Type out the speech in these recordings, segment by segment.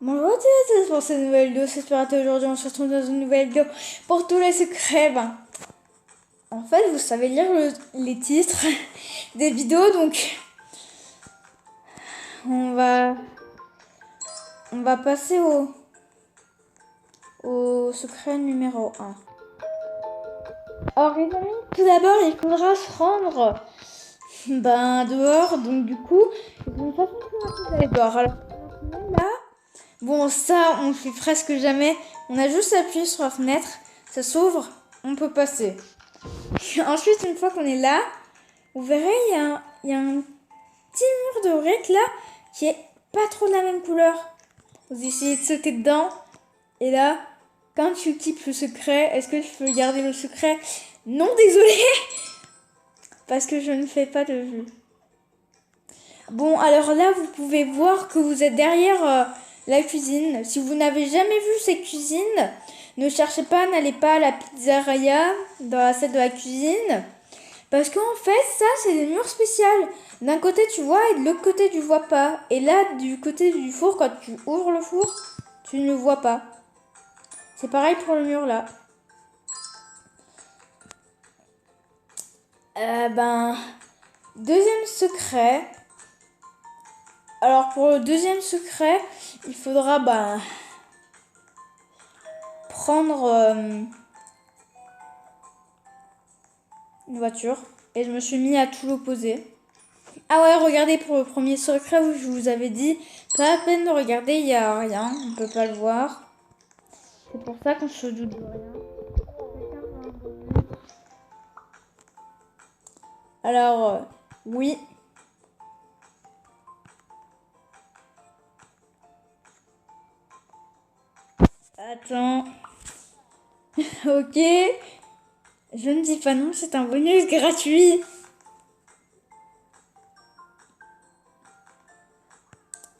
Bonjour à tous pour cette nouvelle vidéo, c'est Spiraté. Aujourd'hui on se retrouve dans une nouvelle vidéo pour tous les secrets. En fait vous savez lire les titres des vidéos, donc on va passer au secret numéro 1. Alors les amis, tout d'abord il faudra se rendre dehors, donc du coup une façon plus rapide d'aller dehors. Alors là, bon, ça, on le fait presque jamais. On a juste appuyé sur la fenêtre, ça s'ouvre, on peut passer. Ensuite, une fois qu'on est là, vous verrez, il y a un petit mur de briques là qui est pas trop de la même couleur. Vous essayez de sauter dedans. Et là, quand tu quittes le secret, est-ce que je peux garder le secret? Non, désolé, parce que je ne fais pas de vue. Bon, alors là, vous pouvez voir que vous êtes derrière la cuisine. Si vous n'avez jamais vu cette cuisine, ne cherchez pas, n'allez pas à la pizzeria dans la salle de la cuisine. Parce qu'en fait, ça, c'est des murs spéciaux. D'un côté, tu vois, et de l'autre côté, tu vois pas. Et là, du côté du four, quand tu ouvres le four, tu ne vois pas. C'est pareil pour le mur, là. Deuxième secret. Alors, pour le deuxième secret, il faudra, prendre une voiture. Et je me suis mis à tout l'opposé. Ah ouais, regardez, pour le premier secret, je vous avais dit, pas la peine de regarder, il n'y a rien, on peut pas le voir. C'est pour ça qu'on se doute de rien. Alors, oui. Attends. Ok. Je ne dis pas non, c'est un bonus gratuit.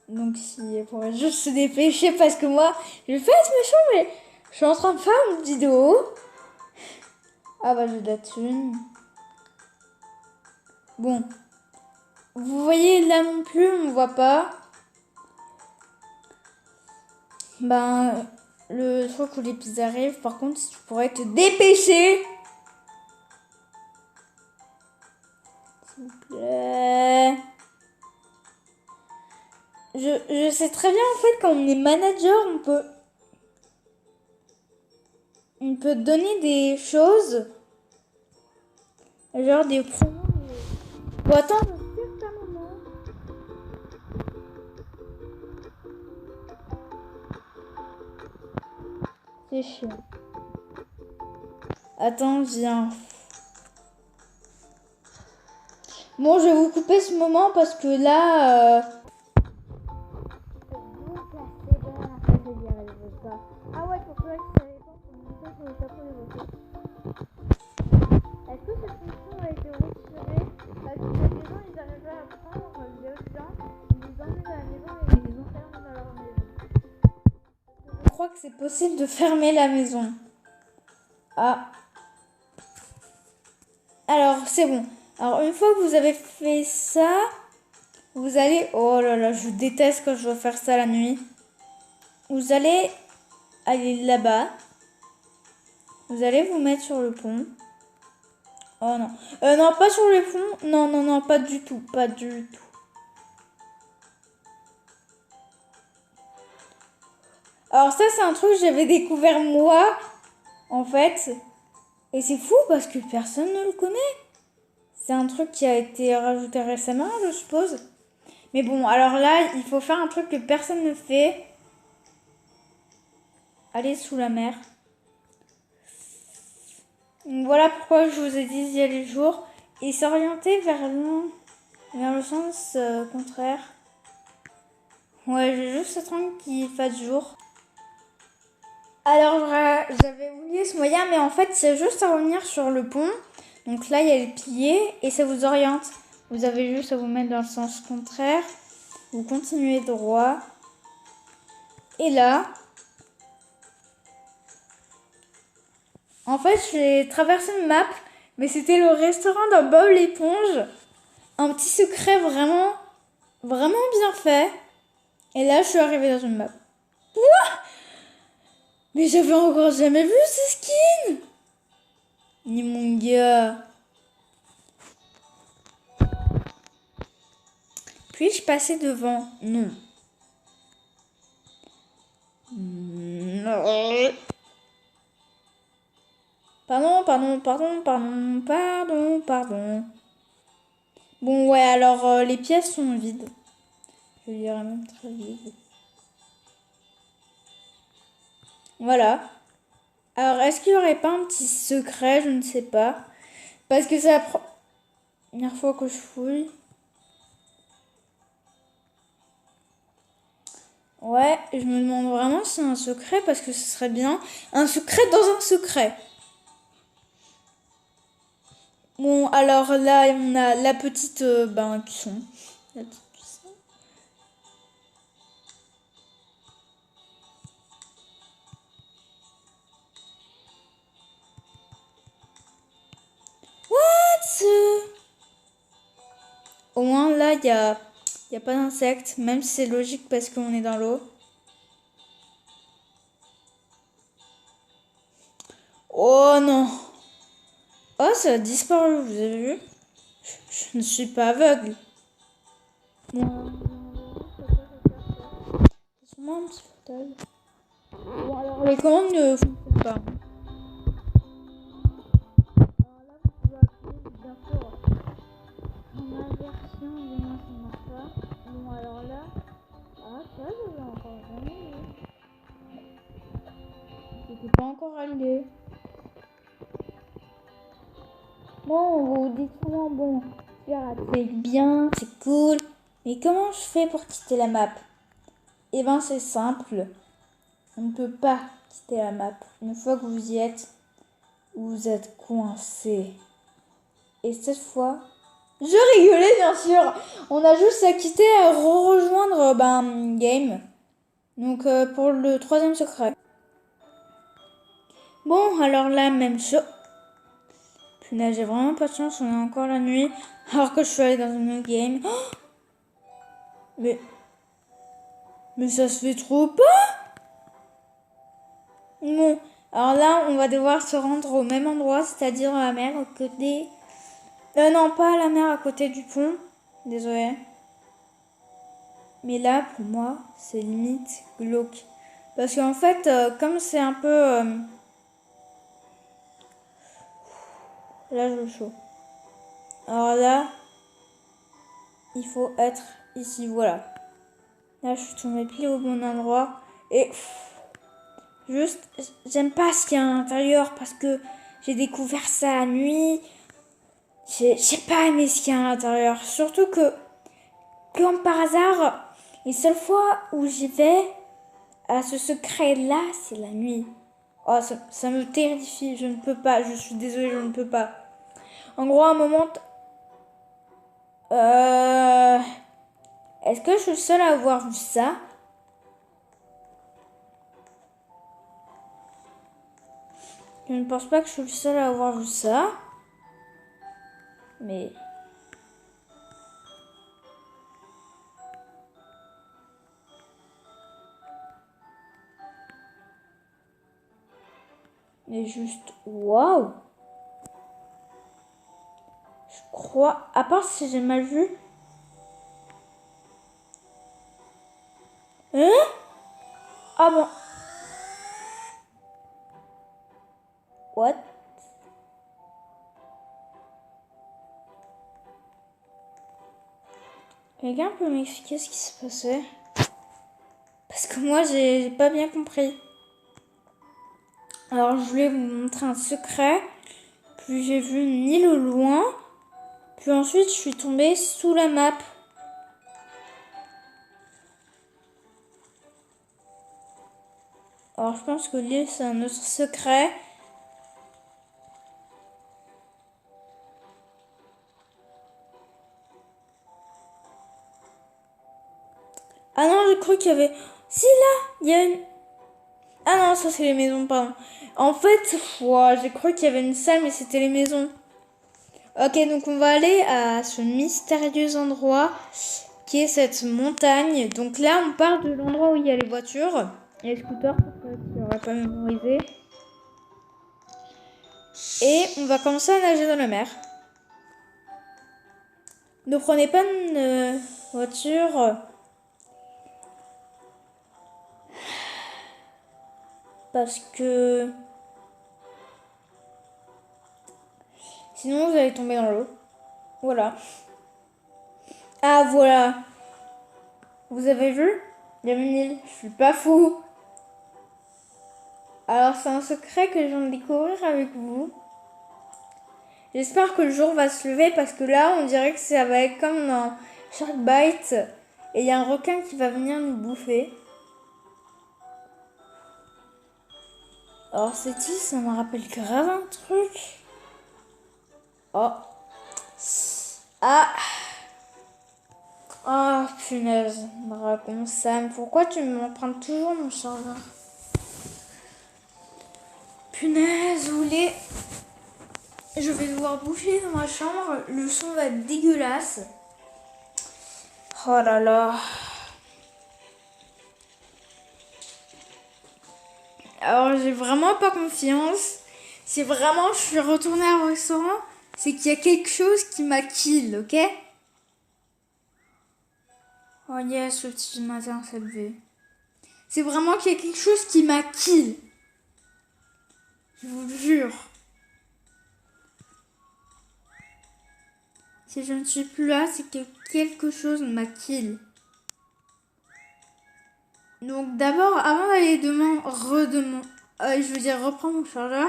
Donc il faudrait juste se dépêcher parce que moi, je vais être méchant, mais je suis en train de faire une vidéo. Ah bah j'ai de la thune. Bon. Vous voyez là non plus, on voit pas. Le truc où les pizzas arrivent, par contre, si tu pourrais te dépêcher. S'il vous plaît. Je sais très bien, en fait, quand on est manager, on peut donner des choses, genre des promos. Faut attendre un certain moment. C'est chiant. Attends, viens. Bon, je vais vous couper ce moment parce que là... Ah ouais, pour ceux qui savaient pas, on montait sur le chapeau des voitures. Est-ce que cette fonction a été retirée? Parce que les gens, ils arrivaient à prendre des gens, ils les emmenaient à la maison et ils les enfermaient dans leur maison. Je crois que c'est possible de fermer la maison. Ah. Alors, c'est bon. Alors, une fois que vous avez fait ça, vous allez... Oh là là, je déteste quand je dois faire ça la nuit. Vous allez aller là-bas. Vous allez vous mettre sur le pont. Oh non. Non, pas sur le pont. Non, non, non, pas du tout. Pas du tout. Alors ça, c'est un truc que j'avais découvert moi, en fait. Et c'est fou parce que personne ne le connaît. C'est un truc qui a été rajouté récemment, je suppose. Mais bon, alors là, il faut faire un truc que personne ne fait. Aller sous la mer. Donc voilà pourquoi je vous ai dit d'y aller le jour. Et s'orienter vers le sens contraire. Ouais, j'ai juste attendre qu'il fasse jour. Alors, j'avais oublié ce moyen, mais en fait, c'est juste à revenir sur le pont. Donc là, il y a les piliers et ça vous oriente. Vous avez juste à vous mettre dans le sens contraire. Vous continuez droit. Et là, en fait, j'ai traversé une map, mais c'était le restaurant de Bob l'éponge. Un petit secret vraiment, vraiment bien fait. Et là, je suis arrivée dans une map. Mais j'avais encore jamais vu ces skins. Ni mon gars. Puis-je passer devant? Non. Non. Pardon. Bon, ouais, alors les pièces sont vides. Je dirais même très vides. Voilà. Alors, est-ce qu'il n'y aurait pas un petit secret? Je ne sais pas. Parce que c'est la première fois que je fouille. Ouais, je me demande vraiment si c'est un secret parce que ce serait bien. Un secret dans un secret. Bon, alors là, on a la petite cuisson. La petite cuisson. What? Au moins, là, y a pas d'insectes, même si c'est logique parce qu'on est dans l'eau. Oh non! Oh, ça a disparu, vous avez vu? Je ne suis pas aveugle. Bon, c'est un petit fauteuil. Bon, alors les commandes ne fonctionnent pas. Alors là, vous pouvez appuyer, bien sûr, en inversion, du moins ça ne marche pas. Bon, alors là, ça, je l'ai encore jamais vu. C'était pas encore réglé. Bon, vous vous dites souvent, bon, c'est bien, c'est cool. Mais comment je fais pour quitter la map? Eh ben, c'est simple. On ne peut pas quitter la map. Une fois que vous y êtes, vous êtes coincé. Et cette fois, je rigolais bien sûr. On a juste à quitter et rejoindre game. Donc pour le troisième secret. Bon, alors là, même chose. Punaise, j'ai vraiment pas de chance, on est encore la nuit. Alors que je suis allée dans une autre game. Oh, mais ça se fait trop pas. Bon, alors là, on va devoir se rendre au même endroit, c'est-à-dire à la mer, au côté... non, pas à la mer, à côté du pont. Désolée. Mais là, pour moi, c'est limite glauque. Parce qu'en fait, comme c'est un peu... là, je le chaud. Alors là, il faut être ici, voilà. Là, je suis tombée pile au bon endroit. Et juste, j'aime pas ce qu'il y a à l'intérieur parce que j'ai découvert ça la nuit. J'ai pas aimé ce qu'il y a à l'intérieur. Surtout que, comme par hasard, les seules fois où j'y vais à ce secret-là, c'est la nuit. Oh, ça me terrifie. Je ne peux pas. Je suis désolée, je ne peux pas. En gros, à un moment... Est-ce que je suis seule à avoir vu ça? Je ne pense pas que je suis seule à avoir vu ça. Mais... Mais juste... Waouh! Je crois... À part si j'ai mal vu... Hein? Ah bon? What? Quelqu'un peut m'expliquer ce qui se passait? Parce que moi, j'ai pas bien compris. Alors, je voulais vous montrer un secret. Puis j'ai vu une île au loin. Puis ensuite, je suis tombée sous la map. Alors, je pense que l'île, c'est un autre secret. Ah non, j'ai cru qu'il y avait... Si, là, il y a une... Ah non, ça, c'est les maisons, pardon. En fait, j'ai cru qu'il y avait une salle, mais c'était les maisons. Ok, donc on va aller à ce mystérieux endroit qui est cette montagne. Donc là, on part de l'endroit où il y a les voitures. Et scooter, pour ceux qui n'auraient pas mémorisé. Et on va commencer à nager dans la mer. Ne prenez pas une voiture parce que sinon vous allez tomber dans l'eau. Voilà. Ah voilà. Vous avez vu? Il y a une île. Je suis pas fou. Alors c'est un secret que je viens de découvrir avec vous. J'espère que le jour va se lever parce que là on dirait que ça va être comme dans Shark Bite. Et il y a un requin qui va venir nous bouffer. Alors cette île, ça me rappelle grave un truc. Oh. Ah. Oh punaise, Dragon Sam, pourquoi tu m'empruntes toujours mon chargeur? Punaise, vous voulez... Je vais devoir bouffer dans ma chambre, le son va être dégueulasse. Oh là là. Alors j'ai vraiment pas confiance. Si vraiment je suis retournée au restaurant, c'est qu'il y a quelque chose qui m'a kill, ok? Oh yes, le petit matin s'est levé. C'est vraiment qu'il y a quelque chose qui m'a kill. Je vous le jure. Si je ne suis plus là, c'est que quelque chose m'a kill. Donc d'abord, avant d'aller reprendre mon chargeur.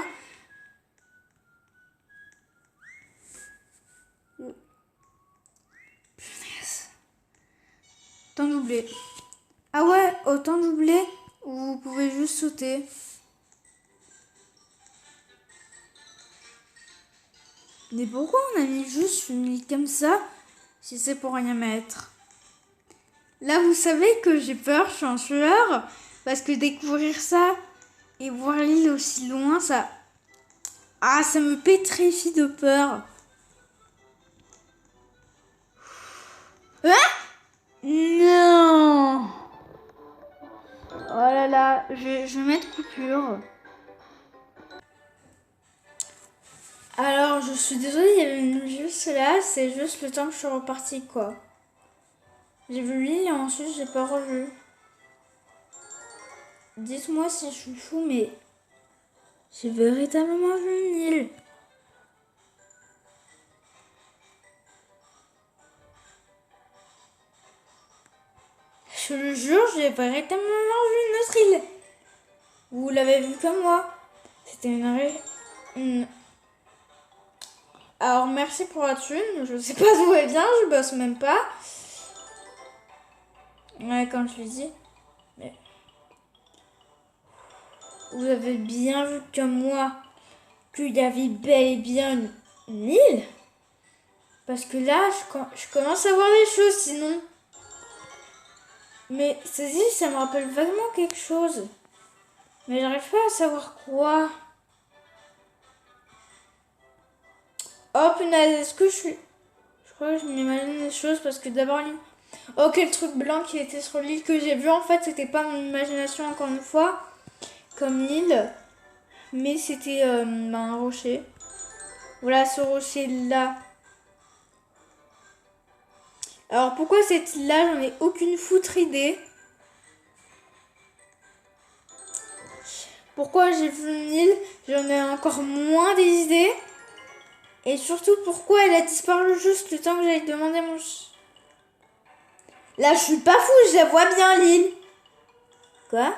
Punaise. Temps doublé. Ah ouais, autant doubler, vous pouvez juste sauter. Mais pourquoi on a mis juste une île comme ça si c'est pour rien mettre? Là, vous savez que j'ai peur, je suis en sueur, parce que découvrir ça et voir l'île aussi loin, ça... Ah, ça me pétrifie de peur. Ah! Non! Oh là là, je vais mettre coupure. Alors, je suis désolée, il y avait une juste là, c'est juste le temps que je suis repartie, quoi. J'ai vu l'île et ensuite j'ai pas revu. Dites-moi si je suis fou, mais j'ai véritablement vu une île. Je le jure, j'ai véritablement vu une autre île. Vous l'avez vu comme moi. C'était une... Alors, merci pour la thune. Je sais pas d'où elle vient, je bosse même pas. Ouais, comme je l'ai dit. Mais... Vous avez bien vu comme moi qu'il y avait bel et bien une île. Parce que là, je commence à voir des choses sinon. Mais ces îles, ça me rappelle vaguement quelque chose. Mais j'arrive pas à savoir quoi. Oh punaise, est-ce que je suis... Je crois que je m'imagine des choses parce que d'abord... Oh, quel truc blanc qui était sur l'île que j'ai vu. En fait, c'était pas mon imagination encore une fois. Comme l'île. Mais c'était un rocher. Voilà ce rocher-là. Alors pourquoi cette île-là, j'en ai aucune foutre idée. Pourquoi j'ai vu une île, j'en ai encore moins des idées. Et surtout pourquoi elle a disparu juste le temps que j'aille demander mon... Là je suis pas fou, je la vois bien l'île. Quoi?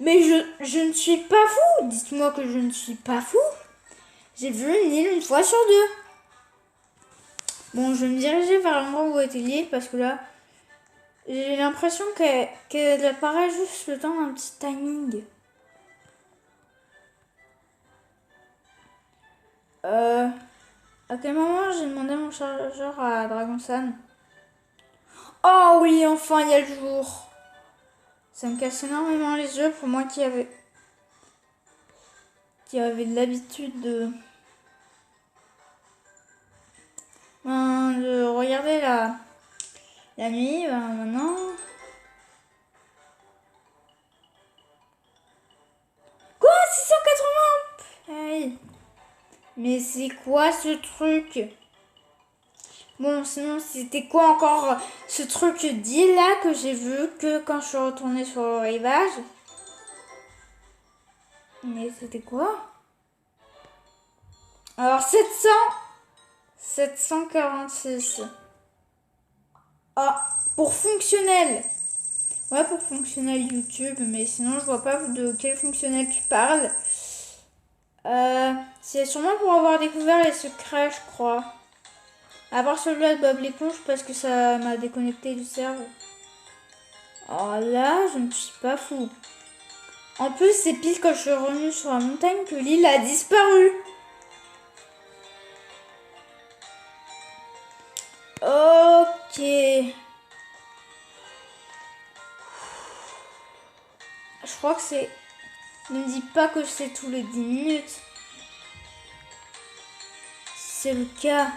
Mais je ne suis pas fou. Dites-moi que je ne suis pas fou. J'ai vu une île une fois sur deux. Bon, je vais me diriger vers l'endroit où était l'île parce que là, j'ai l'impression qu'elle apparaît juste le temps d'un petit timing. À quel moment j'ai demandé mon chargeur à Dragonsan? Oh oui, enfin il y a le jour. Ça me casse énormément les yeux pour moi qui avait l'habitude de regarder La nuit, maintenant... Quoi 680? Hey. Mais c'est quoi ce truc? Bon, sinon, c'était quoi encore ce truc dit là que j'ai vu que quand je suis retournée sur le rivage? Mais c'était quoi? Alors, 746. Ah, pour fonctionnel. Ouais, pour fonctionnel YouTube, mais sinon, je vois pas de quel fonctionnel tu parles. C'est sûrement pour avoir découvert les secrets, je crois. À part celui-là de Bob l'éponge parce que ça m'a déconnecté du cerveau. Oh là, je ne suis pas fou. En plus, c'est pile quand je suis revenue sur la montagne que l'île a disparu. Ok. Je crois que c'est... Ne me dis pas que c'est tous les 10 minutes. C'est le cas.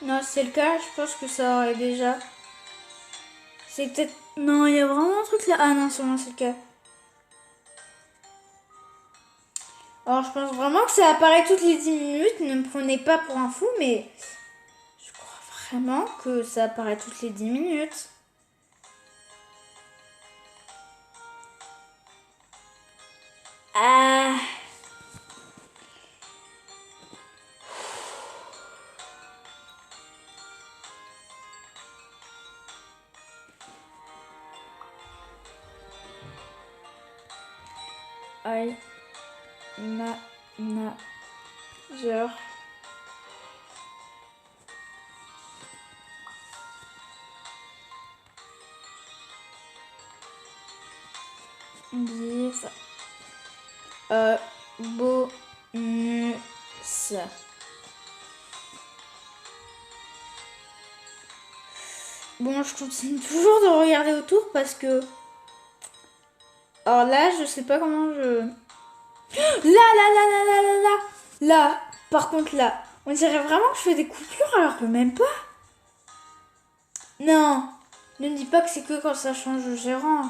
Non, c'est le cas, je pense que ça aurait déjà... C'est peut-être... Non, il y a vraiment un truc là. Ah non, c'est le cas. Alors, je pense vraiment que ça apparaît toutes les 10 minutes. Ne me prenez pas pour un fou, mais... Je crois vraiment que ça apparaît toutes les 10 minutes. Ah... Aïe. Manager. Give a bonus. Bon, je continue toujours de regarder autour parce que... Alors là, je sais pas comment je... Là, par contre là, on dirait vraiment que je fais des coupures alors que même pas. Non, ne me dis pas que c'est que quand ça change de gérant.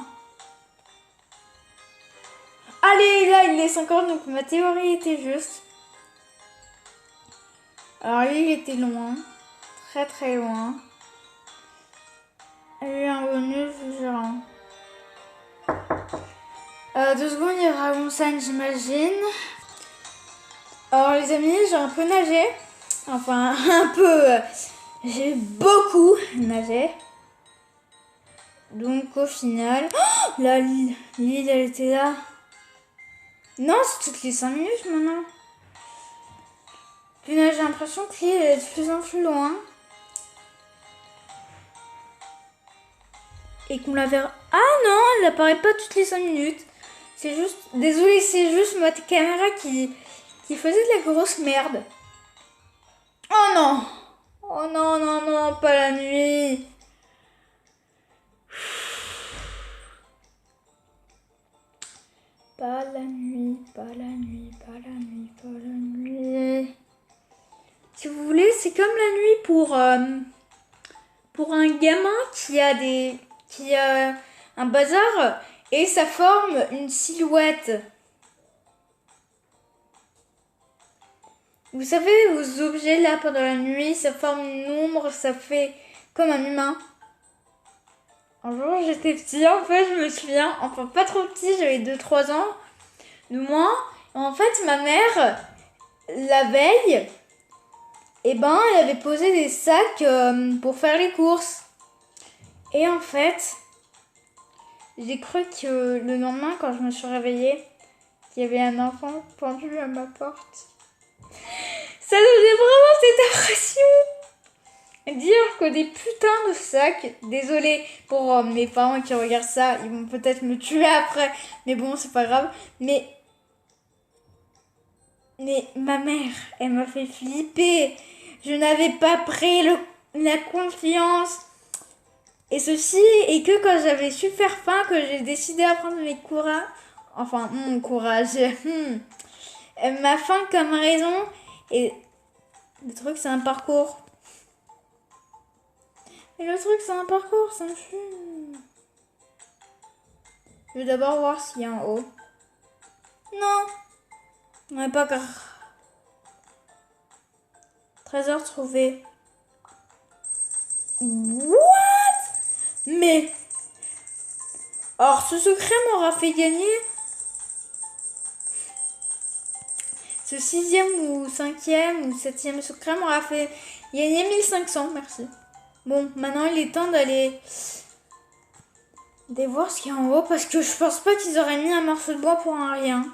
Allez, là, il laisse encore, donc ma théorie était juste. Alors lui, il était loin. Très très loin. Il y a eu un bonus du gérant. 2 secondes, il y aura Gonsan, j'imagine. Alors les amis, j'ai un peu nagé. Enfin, un peu. J'ai beaucoup nagé. Donc au final... Oh, la l'île, elle était là. Non, c'est toutes les 5 minutes maintenant. Puis là, j'ai l'impression que l'île est de plus en plus loin. Et qu'on la verra... Ah non, elle n'apparaît pas toutes les 5 minutes. C'est juste... Désolée, c'est juste ma caméra qui faisait de la grosse merde. Oh non! Oh non, non, non, pas la nuit. Pas la nuit, pas la nuit, pas la nuit, pas la nuit. Si vous voulez, c'est comme la nuit pour un gamin qui a un bazar et ça forme une silhouette. Vous savez, vos objets là pendant la nuit, ça forme une ombre, ça fait comme un humain. Un jour j'étais petit, en fait je me souviens, enfin pas trop petit, j'avais 2-3 ans de moins. En fait ma mère, la veille, elle avait posé des sacs pour faire les courses. Et en fait, j'ai cru que le lendemain quand je me suis réveillée, qu'il y avait un enfant pendu à ma porte. Ça donnait vraiment cette impression. Dire que des putains de sacs, désolé pour mes parents qui regardent ça, ils vont peut-être me tuer après, mais bon, c'est pas grave. Mais ma mère, elle m'a fait flipper. Je n'avais pas pris la confiance. Et ceci est que quand j'avais super faim, que j'ai décidé à prendre mes courage. Enfin, mon courage. Ma fin comme raison. Et le truc, c'est un parcours. Et le truc, c'est un parcours, ça me fume. Je vais d'abord voir s'il y a un haut. Non. On n'est pas grave. Trésor trouvé. What? Mais... Or, ce secret m'aura fait gagner... Ce 6e ou 5e ou 7e secret m'aura fait gagner 1500. Merci. Bon, maintenant, il est temps d'aller voir ce qu'il y a en haut. Parce que je pense pas qu'ils auraient mis un morceau de bois pour un rien.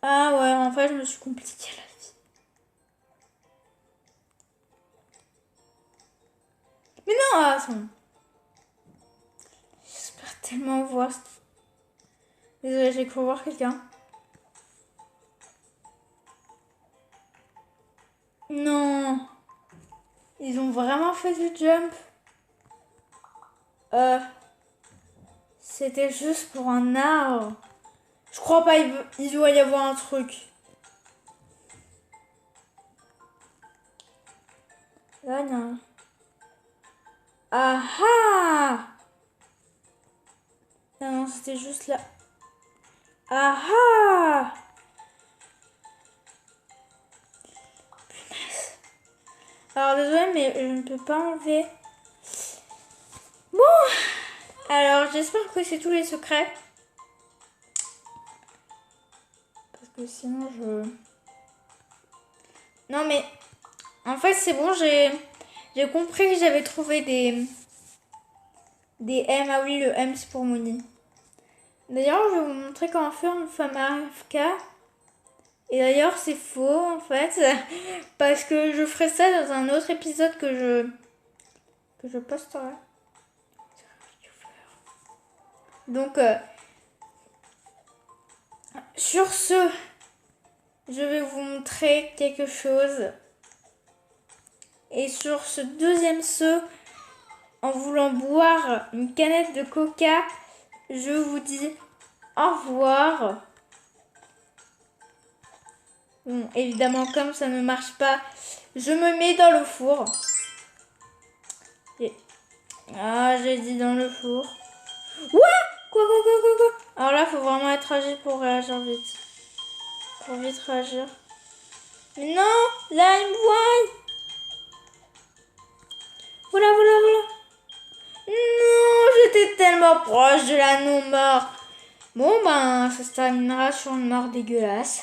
Ah ouais, en fait, je me suis compliqué la vie. Mais non, attends. J'espère tellement voir. Désolée, j'ai cru voir quelqu'un. Non. Ils ont vraiment fait du jump. C'était juste pour un arbre. Je crois pas, il doit y avoir un truc. Là, non. Ah ah! Non, c'était juste là. Ah ah! Punaise. Alors, désolé, mais je ne peux pas enlever. Bon! Alors, j'espère que c'est tous les secrets. Parce que sinon, je... Non, mais... En fait, c'est bon, j'ai compris que j'avais trouvé des M. Ah oui, le M, c'est pour Moni. D'ailleurs, je vais vous montrer comment faire une femme AFK. Et d'ailleurs, c'est faux, en fait. Parce que je ferai ça dans un autre épisode que je posterai. Donc, sur ce, je vais vous montrer quelque chose. Et sur ce deuxième saut, en voulant boire une canette de coca, je vous dis au revoir. Bon, évidemment, comme ça ne marche pas, je me mets dans le four. Ah, j'ai dit dans le four. Ouais! Quoi? Alors là, faut vraiment être agile pour réagir vite. Pour vite réagir. Mais non! Là, il me voit! Voilà. Non, j'étais tellement proche de la non-mort. Bon, ben, ça se terminera sur une mort dégueulasse.